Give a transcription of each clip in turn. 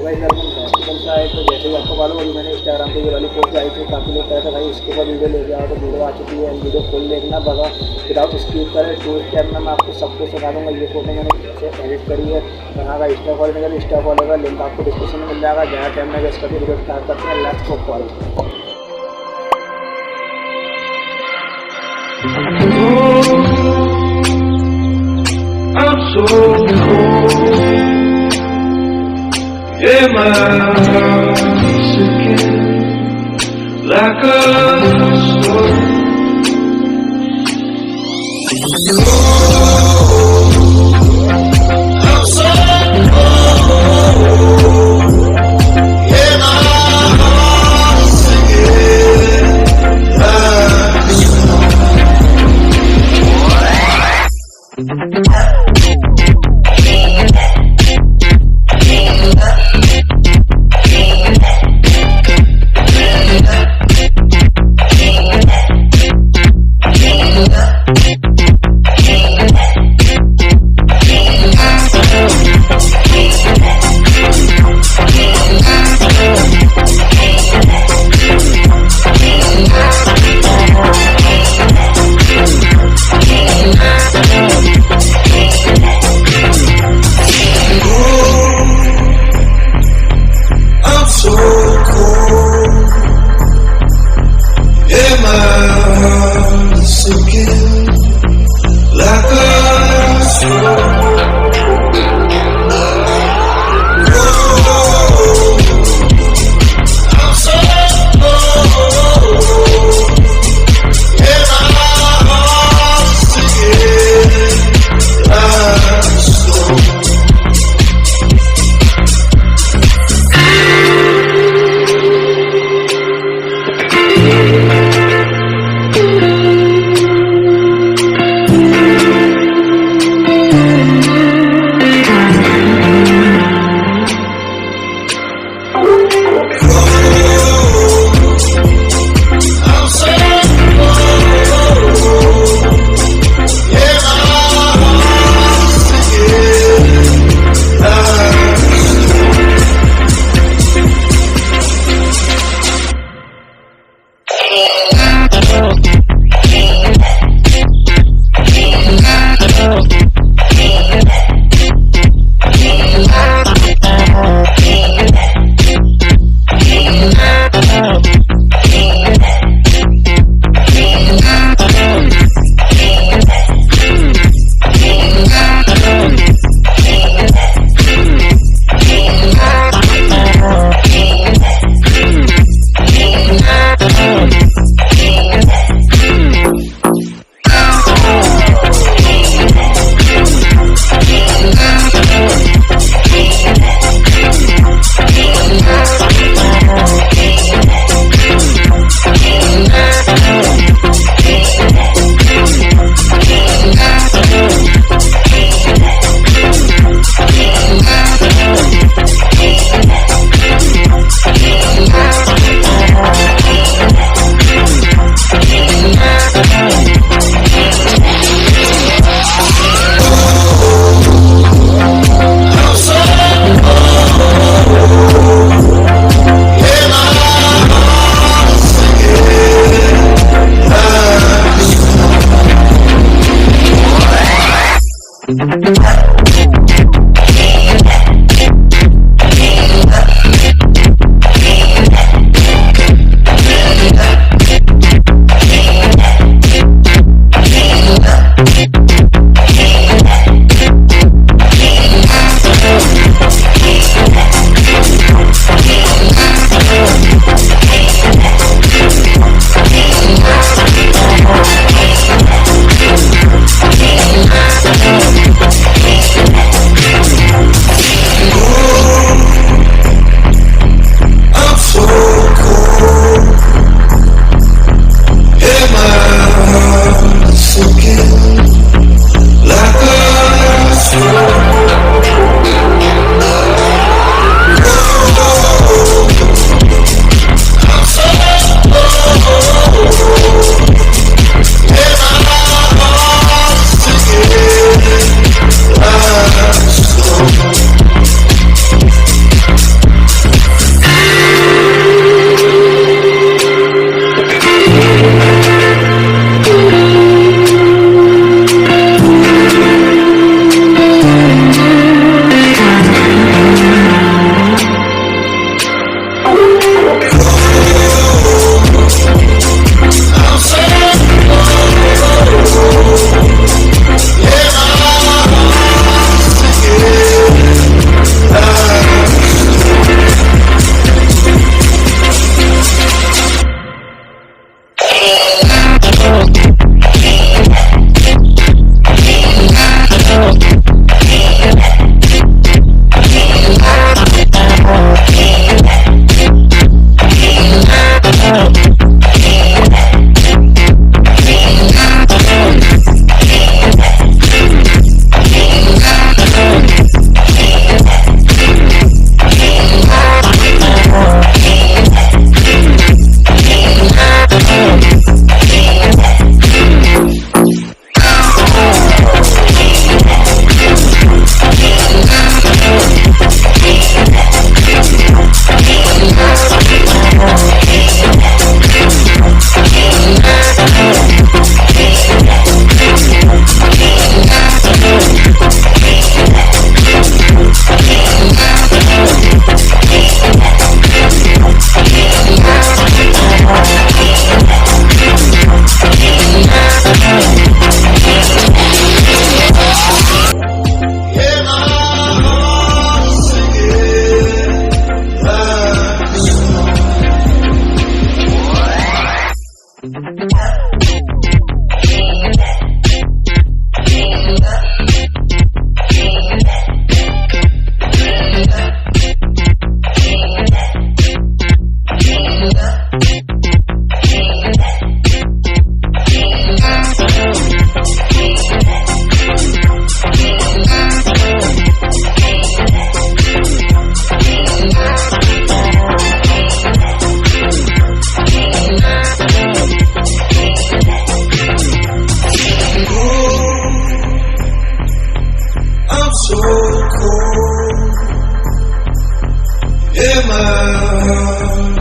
भाई सर मैं फेस्टिवल से आए तो जैसे ही आपको मालूम अभी मैंने इंस्टाग्राम पे ये वाली पोस्ट आई थी, काफ़ी लोग कहते भाई इसके ऊपर वीडियो लेके आओ, तो वीडियो आ चुकी है। वीडियो फुल देखना, बगा विदाउट स्किप करें, टू स्टेप में मैं आपको सब कुछ सिखा दूँगा। ये फोटो मैंने एडिट करी है, यहाँ का इंस्टा फॉलो नहीं करें, इंस्टा फॉलो का लिंक आपको डिस्क्रिप्शन में मिल जाएगा। जहाँ कैमरा वेस्ट करके वीडियो स्टार्ट करते हैं। Let's go follow. I'm so cold, yeah, my heart's again like a storm. I'm so cold, yeah, my heart's again like a storm.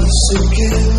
once again.